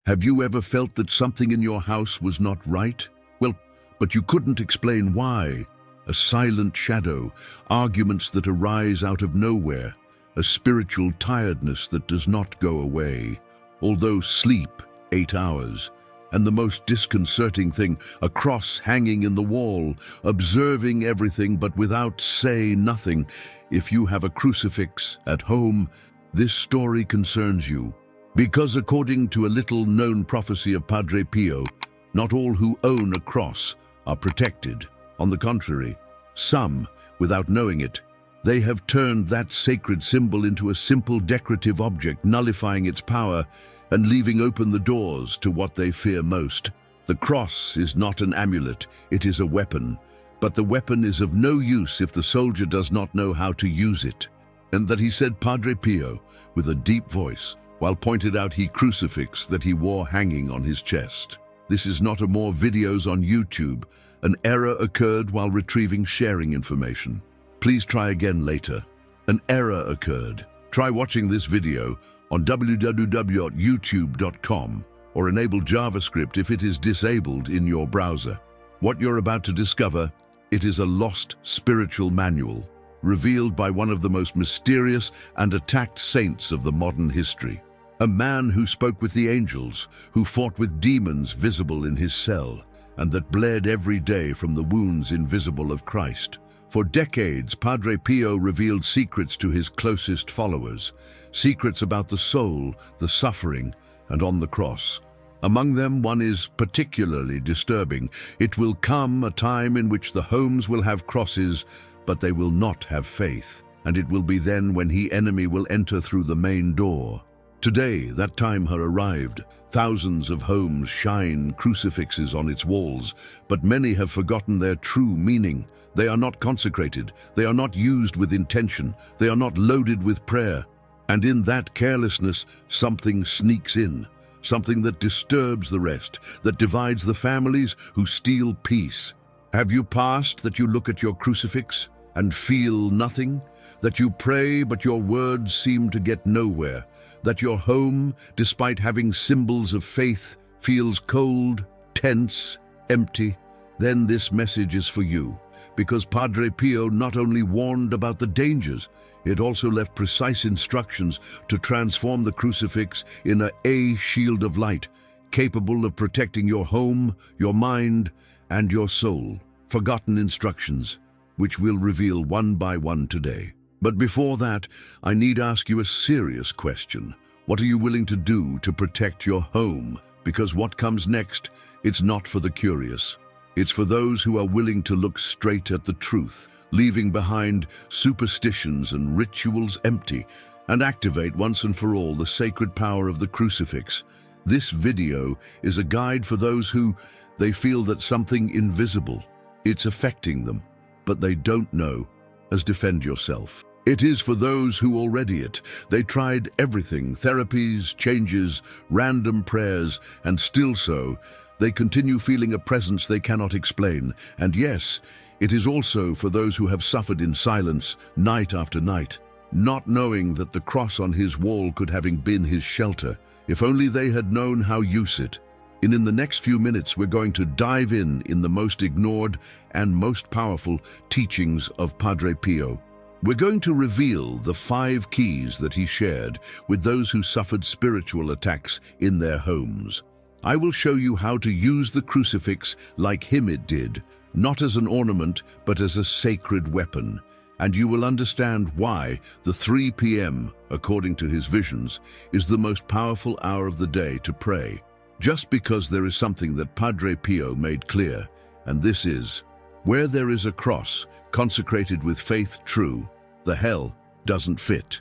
Have you ever felt that something in your house was not right? Well, but you couldn't explain why. A silent shadow, arguments that arise out of nowhere, a spiritual tiredness that does not go away. Although sleep 8 hours, and the most disconcerting thing, a cross hanging in the wall, observing everything but without say nothing. If you have a crucifix at home, this story concerns you. Because according to a little-known prophecy of Padre Pio, not all who own a cross are protected. On the contrary, some, without knowing it, they have turned that sacred symbol into a simple decorative object, nullifying its power and leaving open the doors to what they fear most. The cross is not an amulet, it is a weapon, but the weapon is of no use if the soldier does not know how to use it. And that he said Padre Pio with a deep voice, while pointed out he crucifix that he wore hanging on his chest. This is not a more videos on YouTube. An error occurred while retrieving sharing information. Please try again later. An error occurred. Try watching this video on www.youtube.com or enable JavaScript if it is disabled in your browser. What you're about to discover, it is a lost spiritual manual, revealed by one of the most mysterious and attacked saints of the modern history. A man who spoke with the angels, who fought with demons visible in his cell, and that bled every day from the wounds invisible of Christ. For decades, Padre Pio revealed secrets to his closest followers, secrets about the soul, the suffering, and on the cross. Among them, one is particularly disturbing. It will come a time in which the homes will have crosses, but they will not have faith, and it will be then when the enemy will enter through the main door. Today, that time has arrived. Thousands of homes shine crucifixes on its walls, but many have forgotten their true meaning. They are not consecrated, they are not used with intention, they are not loaded with prayer. And in that carelessness, something sneaks in, something that disturbs the rest, that divides the families who steal peace. Have you passed that you look at your crucifix and feel nothing? That you pray but your words seem to get nowhere? That your home, despite having symbols of faith, feels cold, tense, empty? Then this message is for you, because Padre Pio not only warned about the dangers, it also left precise instructions to transform the crucifix in a shield of light, capable of protecting your home, your mind, and your soul. Forgotten instructions, which we'll reveal one by one today. But before that, I need ask you a serious question. What are you willing to do to protect your home? Because what comes next, it's not for the curious. It's for those who are willing to look straight at the truth, leaving behind superstitions and rituals empty, and activate once and for all the sacred power of the crucifix. This video is a guide for those who, they feel that something invisible, it's affecting them, but they don't know. As defend yourself. It is for those who already they tried everything, therapies, changes, random prayers, and still so, they continue feeling a presence they cannot explain. And yes, it is also for those who have suffered in silence, night after night, not knowing that the cross on his wall could have been his shelter, if only they had known how to use it. In the next few minutes, we're going to dive in the most ignored and most powerful teachings of Padre Pio. We're going to reveal the 5 keys that he shared with those who suffered spiritual attacks in their homes. I will show you how to use the crucifix like him it did, not as an ornament, but as a sacred weapon. And you will understand why the 3 p.m., according to his visions, is the most powerful hour of the day to pray. Just because there is something that Padre Pio made clear, and this is, where there is a cross consecrated with faith true, the hell doesn't fit.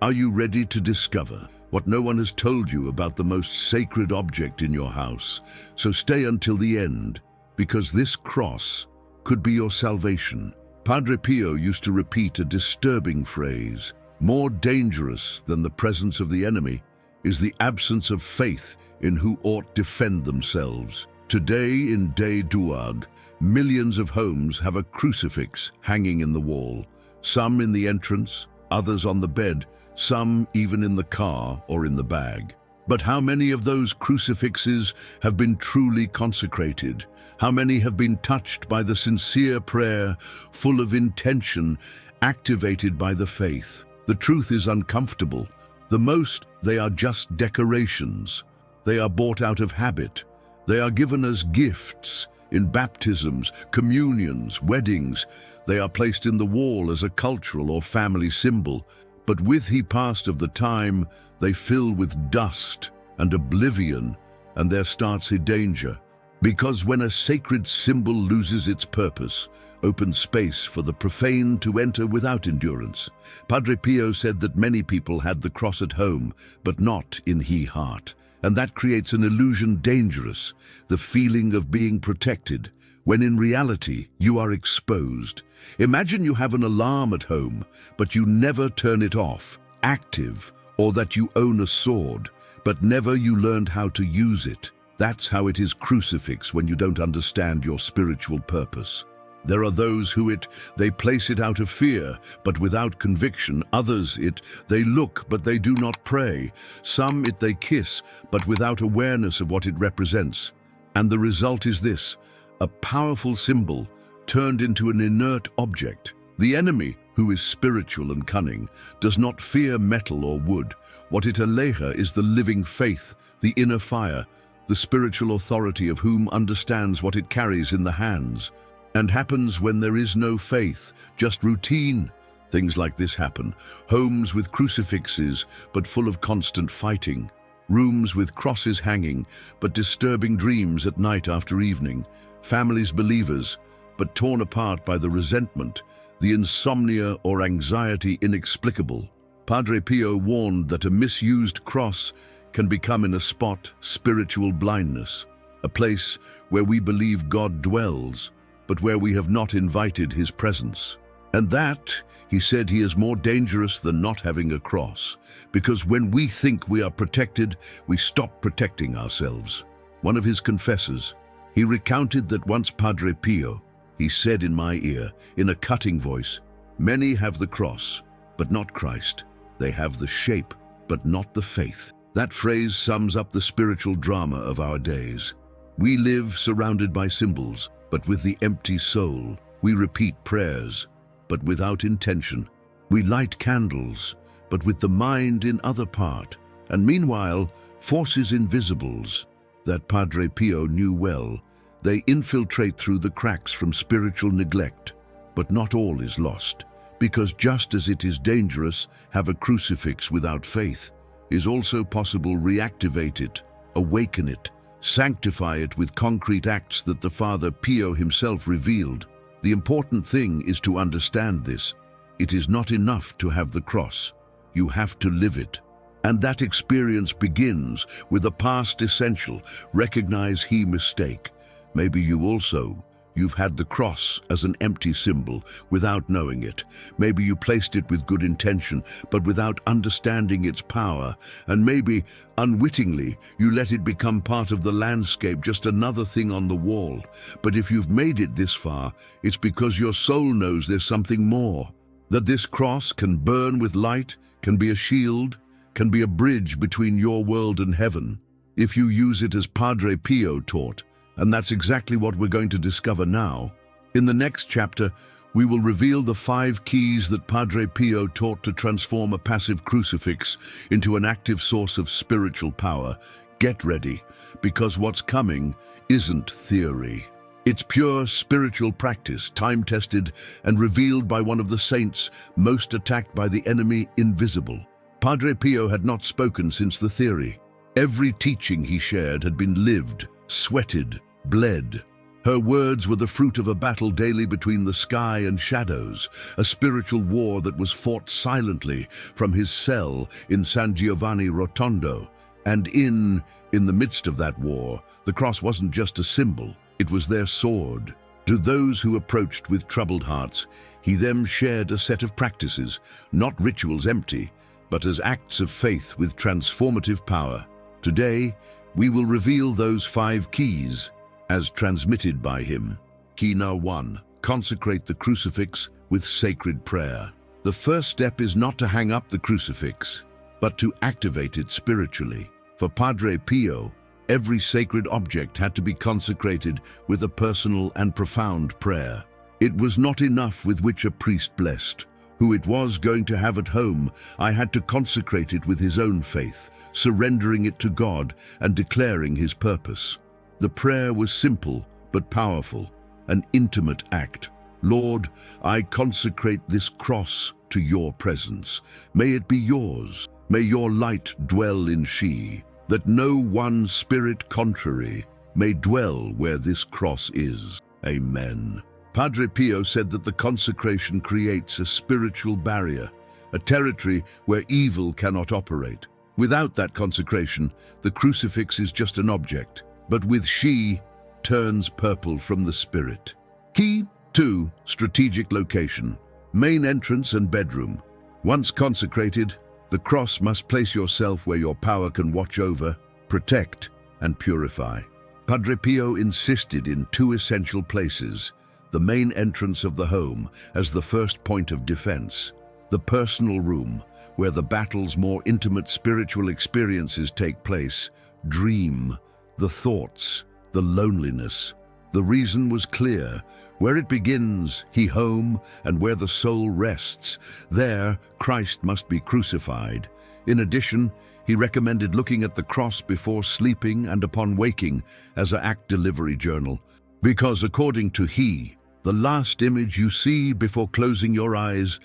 Are you ready to discover what no one has told you about the most sacred object in your house? So stay until the end, because this cross could be your salvation. Padre Pio used to repeat a disturbing phrase: more dangerous than the presence of the enemy is the absence of faith in who ought defend themselves. Today in Day Duag, millions of homes have a crucifix hanging in the wall, some in the entrance, others on the bed, some even in the car or in the bag. But how many of those crucifixes have been truly consecrated? How many have been touched by the sincere prayer, full of intention, activated by the faith? The truth is uncomfortable. The most, they are just decorations. They are bought out of habit. They are given as gifts in baptisms, communions, weddings. They are placed in the wall as a cultural or family symbol. But with he past of the time, they fill with dust and oblivion, and there starts a danger. Because when a sacred symbol loses its purpose, opens space for the profane to enter without endurance. Padre Pio said that many people had the cross at home, but not in he heart. And that creates an illusion dangerous, the feeling of being protected, when in reality you are exposed. Imagine you have an alarm at home, but you never turn it off, active, or that you own a sword, but never you learned how to use it. That's how it is crucifix when you don't understand your spiritual purpose. There are those who they place it out of fear, but without conviction. Others they look, but they do not pray. Some they kiss, but without awareness of what it represents. And the result is this, a powerful symbol turned into an inert object. The enemy, who is spiritual and cunning, does not fear metal or wood. What it aleja is the living faith, the inner fire, the spiritual authority of whom understands what it carries in the hands. And happens when there is no faith, just routine. Things like this happen. Homes with crucifixes, but full of constant fighting. Rooms with crosses hanging, but disturbing dreams at night after evening. Families believers, but torn apart by the resentment, the insomnia or anxiety inexplicable. Padre Pio warned that a misused cross can become in a spot spiritual blindness, a place where we believe God dwells, but where we have not invited his presence. And that, he said, he is more dangerous than not having a cross, because when we think we are protected, we stop protecting ourselves. One of his confessors, he recounted that once Padre Pio, he said in my ear, in a cutting voice, "Many have the cross, but not Christ. They have the shape, but not the faith." That phrase sums up the spiritual drama of our days. We live surrounded by symbols, but with the empty soul. We repeat prayers, but without intention. We light candles, but with the mind in other part. And meanwhile, forces invisibles, that Padre Pio knew well, they infiltrate through the cracks from spiritual neglect. But not all is lost, because just as it is dangerous have a crucifix without faith, is also possible reactivate it, awaken it, sanctify it with concrete acts that the Father Pio himself revealed. The important thing is to understand this. It is not enough to have the cross. You have to live it. And that experience begins with a past essential. Recognize he mistake. Maybe you've had the cross as an empty symbol without knowing it. Maybe you placed it with good intention, but without understanding its power. And maybe, unwittingly, you let it become part of the landscape, just another thing on the wall. But if you've made it this far, it's because your soul knows there's something more. That this cross can burn with light, can be a shield, can be a bridge between your world and heaven, if you use it as Padre Pio taught. And that's exactly what we're going to discover now. In the next chapter, we will reveal the 5 keys that Padre Pio taught to transform a passive crucifix into an active source of spiritual power. Get ready, because what's coming isn't theory. It's pure spiritual practice, time-tested and revealed by one of the saints most attacked by the enemy, invisible. Padre Pio had not spoken since the theory. Every teaching he shared had been lived, sweated, bled. Her words were the fruit of a battle daily between the sky and shadows, a spiritual war that was fought silently from his cell in San Giovanni Rotondo. And in the midst of that war, the cross wasn't just a symbol, it was their sword. To those who approached with troubled hearts, he then shared a set of practices, not rituals empty, but as acts of faith with transformative power. Today, we will reveal those 5 keys as transmitted by him. Key number 1, consecrate the crucifix with sacred prayer. The first step is not to hang up the crucifix, but to activate it spiritually. For Padre Pio, every sacred object had to be consecrated with a personal and profound prayer. It was not enough with which a priest blessed. Who it was going to have at home, I had to consecrate it with his own faith, surrendering it to God and declaring his purpose. The prayer was simple but powerful, an intimate act. Lord, I consecrate this cross to your presence. May it be yours. May your light dwell in she, that no one spirit contrary may dwell where this cross is. Amen. Padre Pio said that the consecration creates a spiritual barrier, a territory where evil cannot operate. Without that consecration, the crucifix is just an object, but with she, turns purple from the spirit. Key 2. Strategic location. Main entrance and bedroom. Once consecrated, the cross must place yourself where your power can watch over, protect, and purify. Padre Pio insisted in 2 essential places: the main entrance of the home as the first point of defense, the personal room, where the battle's more intimate spiritual experiences take place, dream, the thoughts, the loneliness. The reason was clear: where it begins, he home, and where the soul rests, there Christ must be crucified. In addition, he recommended looking at the cross before sleeping and upon waking as an act delivery journal, because according to he, the last image you see before closing your eyes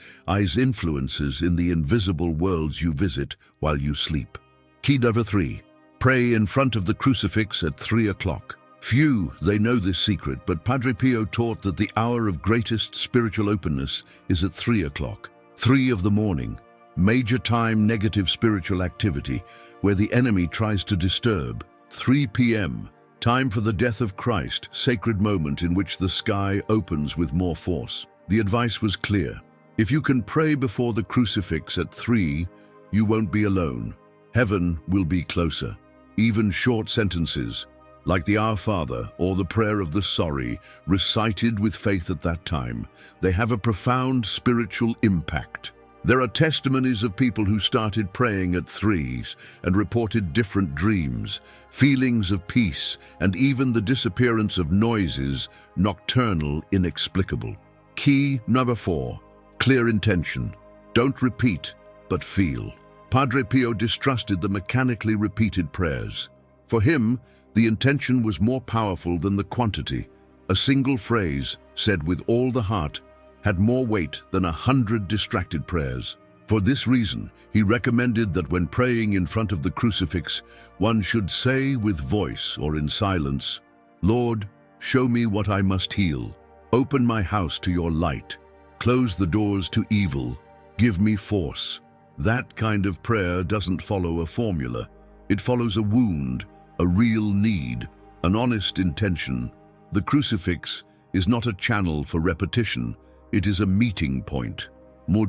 influences in the invisible worlds you visit while you sleep. Key number 3. Pray in front of the crucifix at 3 o'clock. Few, they know this secret, but Padre Pio taught that the hour of greatest spiritual openness is at 3 o'clock. 3 of the morning, major time negative spiritual activity, where the enemy tries to disturb. 3 p.m., time for the death of Christ, sacred moment in which the sky opens with more force. The advice was clear. If you can pray before the crucifix at 3, you won't be alone. Heaven will be closer. Even short sentences, like the Our Father or the prayer of the Sorry, recited with faith at that time, they have a profound spiritual impact. There are testimonies of people who started praying at 3s and reported different dreams, feelings of peace, and even the disappearance of noises, nocturnal, inexplicable. Key number 4. Clear intention. Don't repeat, but feel. Padre Pio distrusted the mechanically repeated prayers. For him, the intention was more powerful than the quantity. A single phrase, said with all the heart, had more weight than 100 distracted prayers. For this reason, he recommended that when praying in front of the crucifix, one should say with voice or in silence, Lord, show me what I must heal. Open my house to your light. Close the doors to evil. Give me force. That kind of prayer doesn't follow a formula. It follows a wound, a real need, an honest intention. The crucifix is not a channel for repetition. It is a meeting point.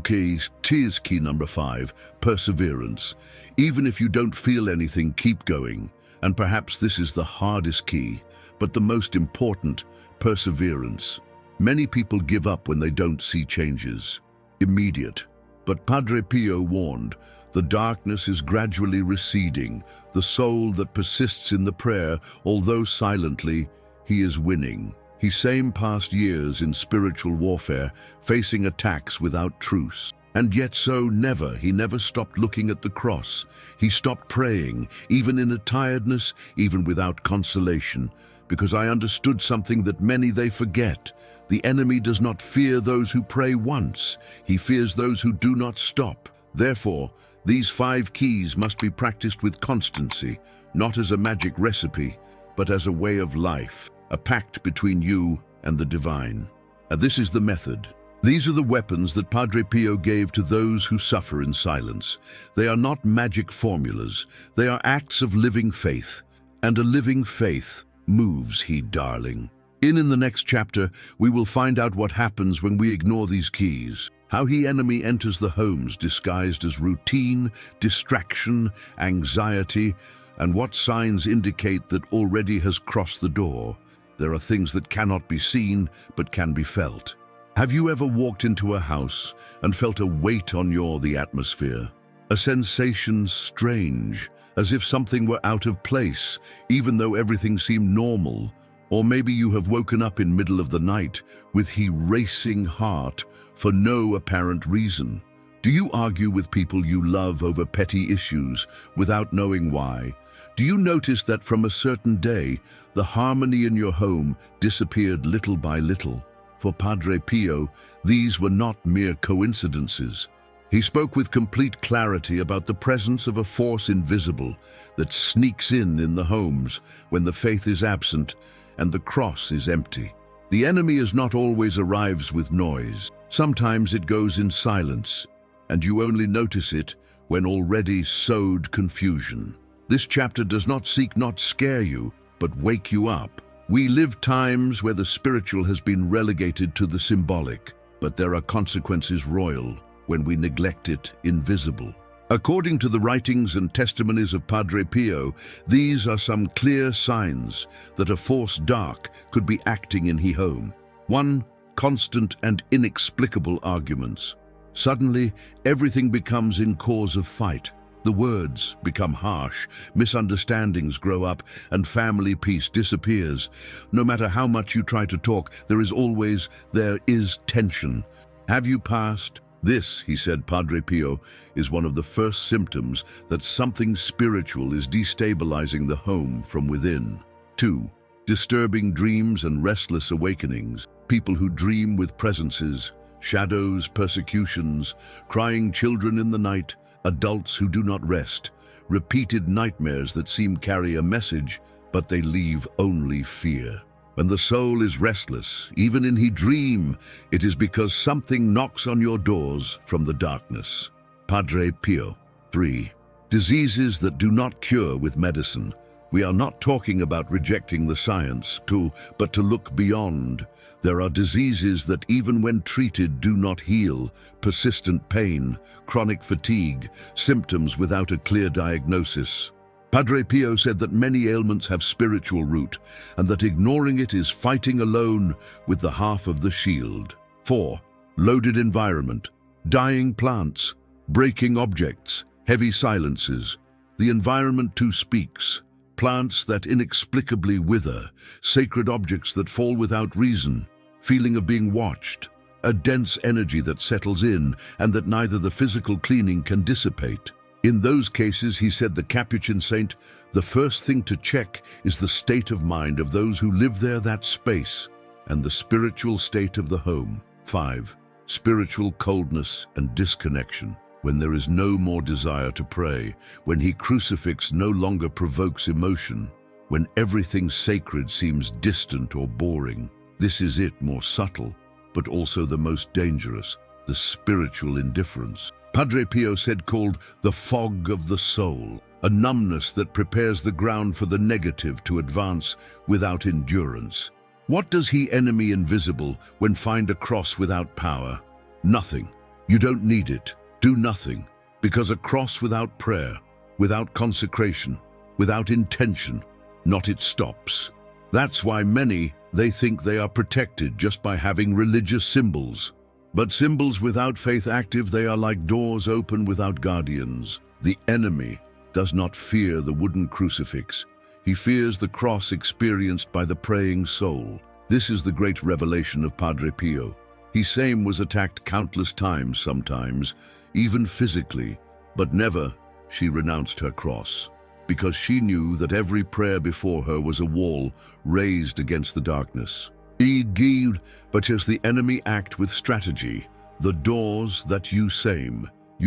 Key number 5, perseverance. Even if you don't feel anything, keep going. And perhaps this is the hardest key, but the most important, perseverance. Many people give up when they don't see changes. Immediate. But Padre Pio warned, the darkness is gradually receding. The soul that persists in the prayer, although silently, he is winning. He same past years in spiritual warfare, facing attacks without truce. And yet he never stopped looking at the cross. He stopped praying, even in a tiredness, even without consolation. Because I understood something that many they forget. The enemy does not fear those who pray once. He fears those who do not stop. Therefore, these 5 keys must be practiced with constancy, not as a magic recipe, but as a way of life, a pact between you and the divine. And this is the method. These are the weapons that Padre Pio gave to those who suffer in silence. They are not magic formulas. They are acts of living faith. And a living faith moves, he darling. In the next chapter, we will find out what happens when we ignore these keys. How the enemy enters the homes disguised as routine, distraction, anxiety, and what signs indicate that already has crossed the door. There are things that cannot be seen, but can be felt. Have you ever walked into a house and felt a weight on the atmosphere? A sensation strange, as if something were out of place, even though everything seemed normal. Or maybe you have woken up in middle of the night with a racing heart for no apparent reason. Do you argue with people you love over petty issues without knowing why? Do you notice that from a certain day, the harmony in your home disappeared little by little? For Padre Pio, these were not mere coincidences. He spoke with complete clarity about the presence of a force invisible that sneaks in the homes when the faith is absent and the cross is empty. The enemy not always arrives with noise. Sometimes it goes in silence, and you only notice it when already sowed confusion. This chapter does not scare you, but wake you up. We live times where the spiritual has been relegated to the symbolic, but there are consequences royal when we neglect it invisible. According to the writings and testimonies of Padre Pio, these are some clear signs that a force dark could be acting in his home. 1. Constant and inexplicable arguments. Suddenly, everything becomes in cause of fight. The words become harsh, misunderstandings grow up, and family peace disappears. No matter how much you try to talk, there is tension. Have you passed? This, he said, Padre Pio, is one of the first symptoms that something spiritual is destabilizing the home from within. 2. Disturbing dreams and restless awakenings. People who dream with presences, shadows, persecutions, crying children in the night, adults who do not rest, repeated nightmares that seem carry a message, but they leave only fear. When the soul is restless, even in his dream, it is because something knocks on your doors from the darkness. Padre Pio. 3. Diseases that do not cure with medicine. We are not talking about rejecting the science, but to look beyond. There are diseases that even when treated do not heal, persistent pain, chronic fatigue, symptoms without a clear diagnosis. Padre Pio said that many ailments have spiritual root, and that ignoring it is fighting alone with the half of the shield. 4. Loaded environment, dying plants, breaking objects, heavy silences. The environment too speaks. Plants that inexplicably wither, sacred objects that fall without reason, feeling of being watched, a dense energy that settles in and that neither the physical cleaning can dissipate. In those cases, he said, the Capuchin saint, the first thing to check is the state of mind of those who live there, that space, and the spiritual state of the home. 5. Spiritual coldness and disconnection. When there is no more desire to pray, when his crucifix no longer provokes emotion, when everything sacred seems distant or boring. This is it, more subtle, but also the most dangerous, the spiritual indifference. Padre Pio said, called the fog of the soul, a numbness that prepares the ground for the negative to advance without endurance. What does he enemy invisible when find a cross without power? Nothing. You don't need it. Do nothing, because a cross without prayer, without consecration, without intention, not it stops. That's why many, they think they are protected just by having religious symbols. But symbols without faith active, they are like doors open without guardians. The enemy does not fear the wooden crucifix. He fears the cross experienced by the praying soul. This is the great revelation of Padre Pio. His same was attacked countless times sometimes, even physically, but never she renounced her cross, because she knew that every prayer before her was a wall raised against the darkness. But as the enemy act with strategy, the doors that you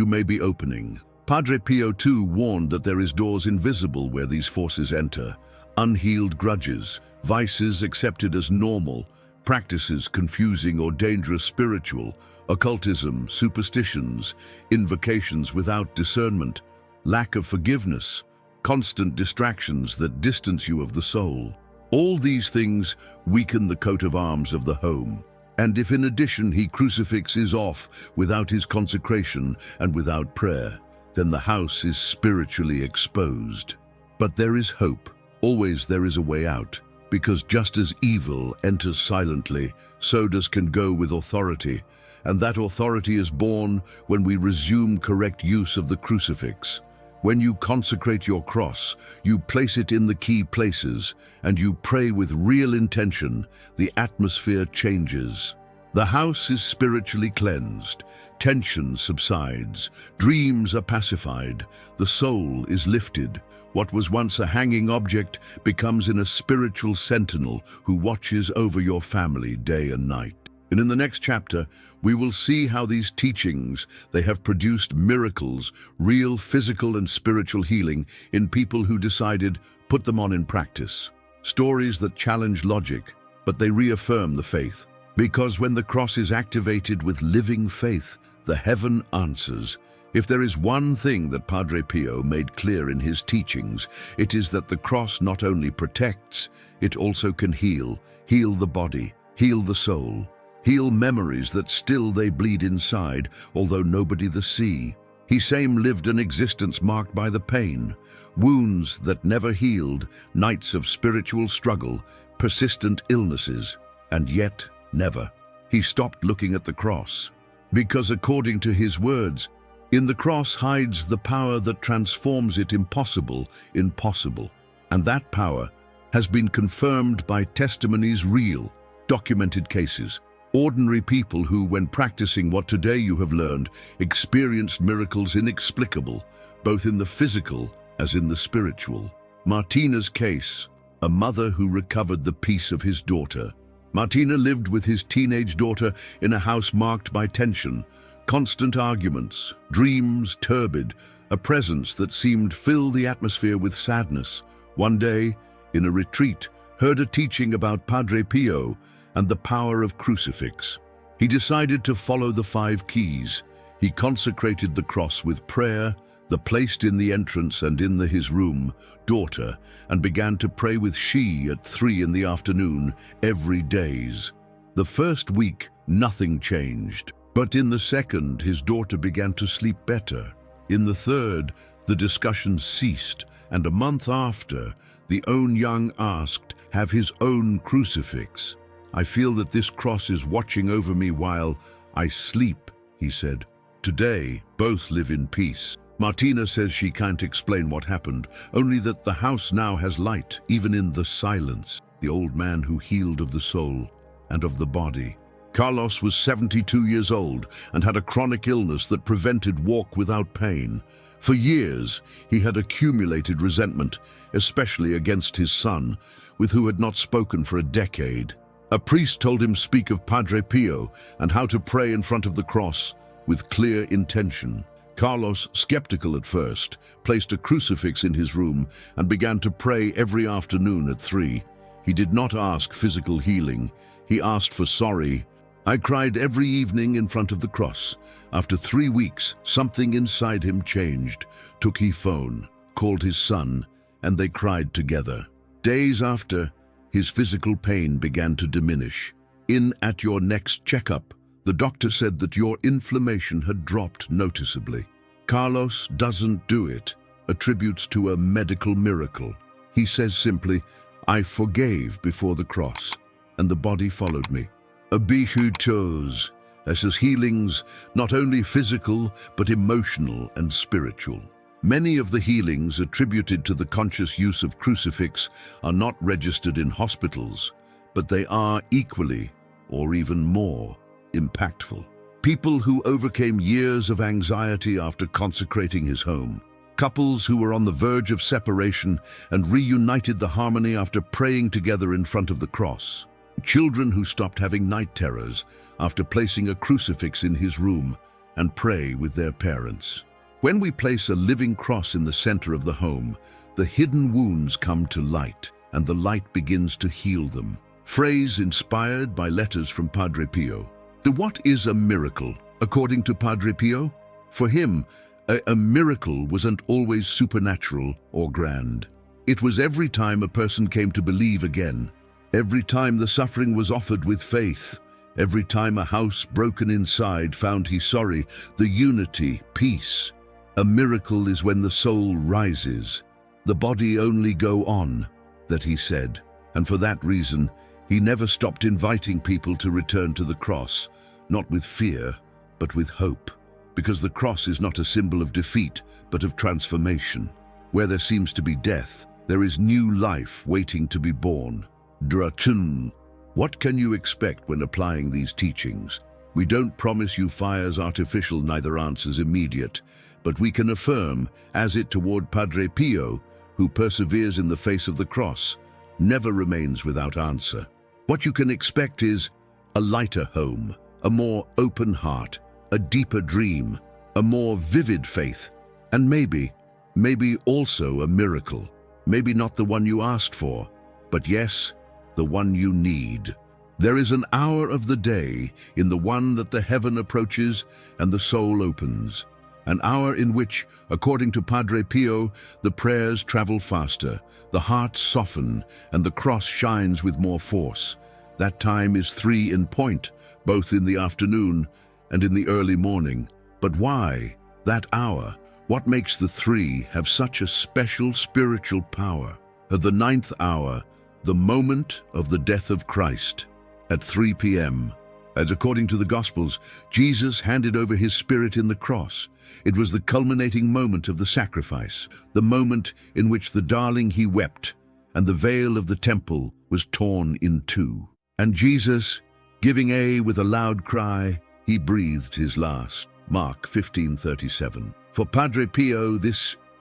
may be opening. Padre Pio too warned that there is doors invisible where these forces enter, unhealed grudges, vices accepted as normal, practices confusing or dangerous spiritual, occultism, superstitions, invocations without discernment, lack of forgiveness, constant distractions that distance you of the soul. All these things weaken the coat of arms of the home. And if in addition his crucifix is off without his consecration and without prayer, then the house is spiritually exposed. But there is hope. Always there is a way out. Because just as evil enters silently, so does can go with authority. And that authority is born when we resume correct use of the crucifix. When you consecrate your cross, you place it in the key places, and you pray with real intention, the atmosphere changes. The house is spiritually cleansed, tension subsides, dreams are pacified, the soul is lifted. What was once a hanging object becomes a spiritual sentinel who watches over your family day and night. And in the next chapter, we will see how these teachings, they have produced miracles, real physical and spiritual healing in people who decided put them on in practice. Stories that challenge logic, but they reaffirm the faith. Because when the cross is activated with living faith, the heaven answers. If there is one thing that Padre Pio made clear in his teachings, it is that the cross not only protects, it also can heal the body, heal the soul. Heal memories that still they bleed inside, although nobody the see. He same lived an existence marked by the pain, wounds that never healed, nights of spiritual struggle, persistent illnesses, and yet never. He stopped looking at the cross. Because according to his words, in the cross hides the power that transforms it impossible. And that power has been confirmed by testimonies, real, documented cases. Ordinary people who, when practicing what today you have learned, experienced miracles inexplicable, both in the physical as in the spiritual. Martina's case, a mother who recovered the peace of his daughter. Martina lived with his teenage daughter in a house marked by tension, constant arguments, dreams turbid, a presence that seemed fill the atmosphere with sadness. One day, in a retreat, heard a teaching about Padre Pio and the power of crucifix. He decided to follow the 5 keys. He consecrated the cross with prayer, the placed in the entrance and in his room, daughter, and began to pray with she at 3 in the afternoon, every days. The first week, nothing changed. But in the second, his daughter began to sleep better. In the third, the discussion ceased, and a month after, the own young asked, have his own crucifix. I feel that this cross is watching over me while I sleep, he said. Today, both live in peace. Martina says she can't explain what happened, only that the house now has light, even in the silence. The old man who healed of the soul and of the body. Carlos was 72 years old and had a chronic illness that prevented walk without pain. For years, he had accumulated resentment, especially against his son, with who had not spoken for a decade. A priest told him speak of Padre Pio and how to pray in front of the cross with clear intention. Carlos, skeptical at first, placed a crucifix in his room and began to pray every afternoon at 3. He did not ask physical healing. He asked for sorry. I cried every evening in front of the cross. After 3 weeks, something inside him changed. Took he phone, called his son, and they cried together. Days after, his physical pain began to diminish. At your next checkup, the doctor said that your inflammation had dropped noticeably. Carlos doesn't do it, attributes to a medical miracle. He says simply, I forgave before the cross, and the body followed me. Abihu chose, as his healings, not only physical, but emotional and spiritual. Many of the healings attributed to the conscious use of crucifix are not registered in hospitals, but they are equally, or even more, impactful. People who overcame years of anxiety after consecrating his home. Couples who were on the verge of separation and reunited the harmony after praying together in front of the cross. Children who stopped having night terrors after placing a crucifix in his room and pray with their parents. When we place a living cross in the center of the home, the hidden wounds come to light, and the light begins to heal them. Phrase inspired by letters from Padre Pio. What is a miracle, according to Padre Pio? For him, a miracle wasn't always supernatural or grand. It was every time a person came to believe again, every time the suffering was offered with faith, every time a house broken inside found he sorry, the unity, peace. A miracle is when the soul rises, the body only go on, that he said. And for that reason, he never stopped inviting people to return to the cross, not with fear, but with hope. because the cross is not a symbol of defeat, but of transformation. Where there seems to be death, there is new life waiting to be born. Dratun. What can you expect when applying these teachings? We don't promise you fires artificial, neither answers immediate, but we can affirm, as it toward Padre Pio, who perseveres in the face of the cross, never remains without answer. What you can expect is a lighter home, a more open heart, a deeper dream, a more vivid faith, and maybe also a miracle. Maybe not the one you asked for, but yes, the one you need. There is an hour of the day in the one that the heaven approaches and the soul opens. An hour in which, according to Padre Pio, the prayers travel faster, the hearts soften, and the cross shines with more force. That time is 3 in point, both in the afternoon and in the early morning. But why that hour? What makes the 3 have such a special spiritual power? At the 9th hour, the moment of the death of Christ, at 3 p.m., as according to the Gospels, Jesus handed over his spirit in the cross. It was the culminating moment of the sacrifice, the moment in which the darling he wept, and the veil of the temple was torn in 2. And Jesus, giving with a loud cry, he breathed his last. Mark 15:37. For Padre Pio,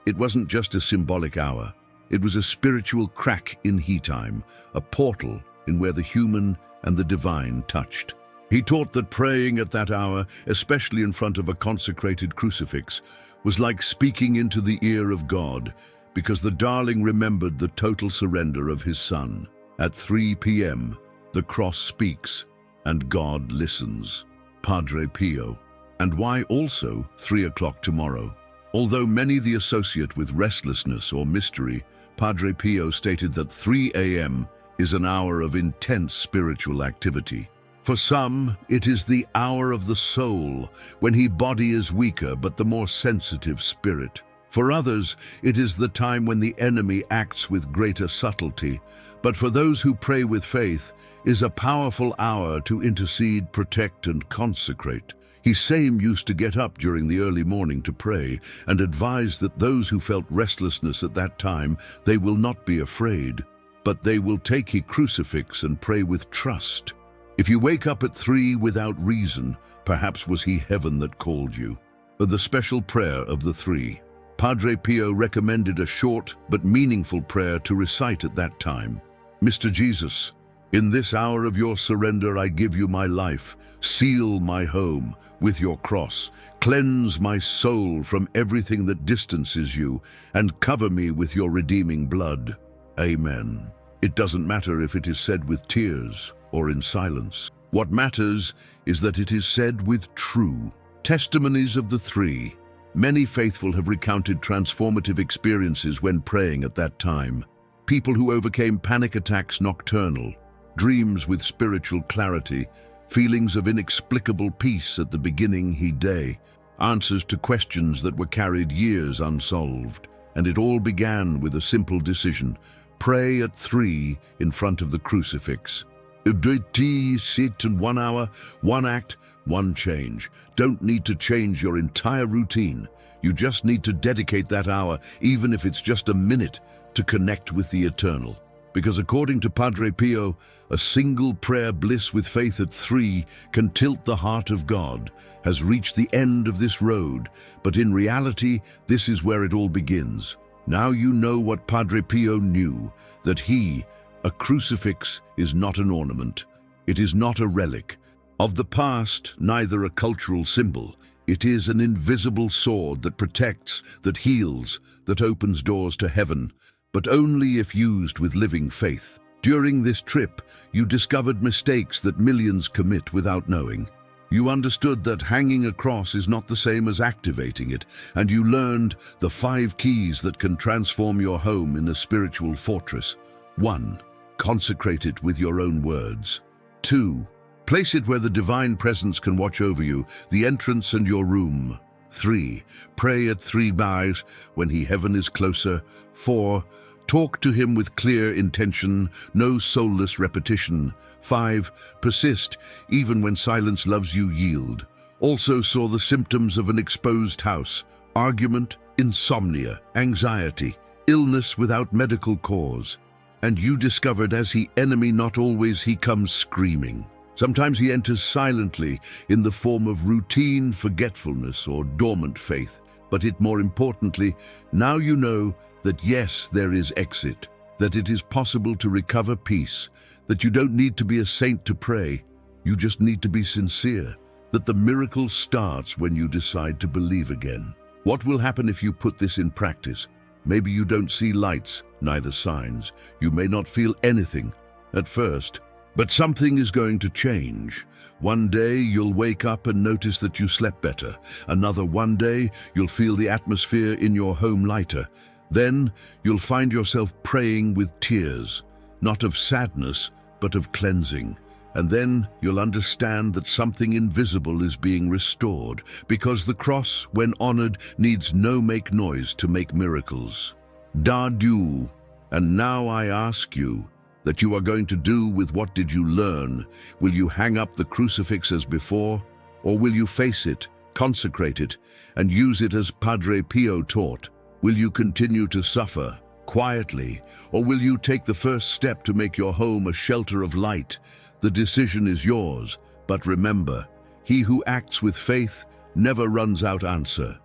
it wasn't just a symbolic hour. It was a spiritual crack in time, a portal in where the human and the divine touched. He taught that praying at that hour, especially in front of a consecrated crucifix, was like speaking into the ear of God, because the darling remembered the total surrender of his son. At 3 p.m., the cross speaks, and God listens. Padre Pio. And why also 3 o'clock tomorrow? Although many the associate with restlessness or mystery, Padre Pio stated that 3 a.m. is an hour of intense spiritual activity. For some, it is the hour of the soul, when his body is weaker but the more sensitive spirit. For others, it is the time when the enemy acts with greater subtlety. But for those who pray with faith, is a powerful hour to intercede, protect, and consecrate. He same used to get up during the early morning to pray, and advised that those who felt restlessness at that time, they will not be afraid, but they will take a crucifix and pray with trust. If you wake up at 3 without reason, perhaps was he heaven that called you. The special prayer of the 3. Padre Pio recommended a short but meaningful prayer to recite at that time. Mr. Jesus, in this hour of your surrender I give you my life, seal my home with your cross, cleanse my soul from everything that distances you, and cover me with your redeeming blood. Amen. It doesn't matter if it is said with tears or in silence. What matters is that it is said with true. Testimonies of the 3. Many faithful have recounted transformative experiences when praying at that time. People who overcame panic attacks nocturnal, dreams with spiritual clarity, feelings of inexplicable peace at the beginning of day, answers to questions that were carried years unsolved. And it all began with a simple decision: pray at 3 in front of the crucifix. Sit in 1 hour, 1 act, 1 change. Don't need to change your entire routine. You just need to dedicate that hour, even if it's just a minute, to connect with the eternal. Because according to Padre Pio, a single prayer bliss with faith at 3 can tilt the heart of God, has reached the end of this road, but in reality, this is where it all begins. Now you know what Padre Pio knew, that a crucifix is not an ornament. It is not a relic of the past, neither a cultural symbol. It is an invisible sword that protects, that heals, that opens doors to heaven, but only if used with living faith. During this trip, you discovered mistakes that millions commit without knowing. You understood that hanging a cross is not the same as activating it, and you learned the 5 keys that can transform your home in a spiritual fortress. 1. Consecrate it with your own words. 2. Place it where the divine presence can watch over you, the entrance and your room. 3. Pray at 3 bars when heaven is closer. 4. Talk to him with clear intention, no soulless repetition. 5. Persist, even when silence loves you, yield. also saw the symptoms of an exposed house: argument, insomnia, anxiety, illness without medical cause. And you discovered as he enemy not always he comes screaming. Sometimes he enters silently in the form of routine forgetfulness or dormant faith. But more importantly, now you know that yes, there is exit, that it is possible to recover peace, that you don't need to be a saint to pray, you just need to be sincere, that the miracle starts when you decide to believe again. What will happen if you put this in practice? Maybe you don't see lights, neither signs. You may not feel anything at first, but something is going to change. One day you'll wake up and notice that you slept better. One day you'll feel the atmosphere in your home lighter. Then you'll find yourself praying with tears, not of sadness, but of cleansing. And then you'll understand that something invisible is being restored, because the cross, when honored, needs no make noise to make miracles. Dadu. And now I ask you that you are going to do with what did you learn? Will you hang up the crucifix as before? Or will you face it, consecrate it, and use it as Padre Pio taught? Will you continue to suffer quietly, or will you take the first step to make your home a shelter of light? The decision is yours, but remember, he who acts with faith never runs out answer.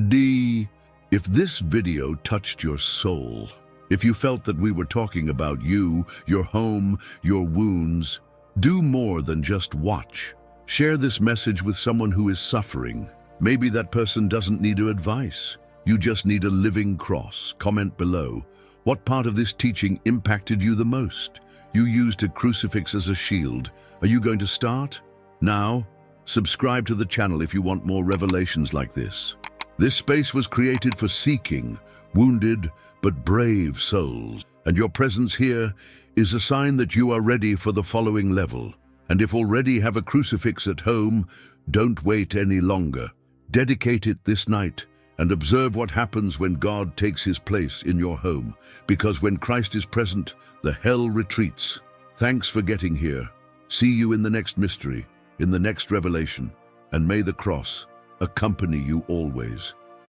D. If this video touched your soul, if you felt that we were talking about you, your home, your wounds, do more than just watch. Share this message with someone who is suffering. Maybe that person doesn't need your advice. You just need a living cross. Comment below. What part of this teaching impacted you the most? You used a crucifix as a shield. Are you going to start? Now, subscribe to the channel if you want more revelations like this. This space was created for seeking, wounded, but brave souls. And your presence here is a sign that you are ready for the following level. And if already have a crucifix at home, don't wait any longer. Dedicate it this night and observe what happens when God takes his place in your home. Because when Christ is present, the hell retreats. Thanks for getting here. See you in the next mystery, in the next revelation, and may the cross accompany you always.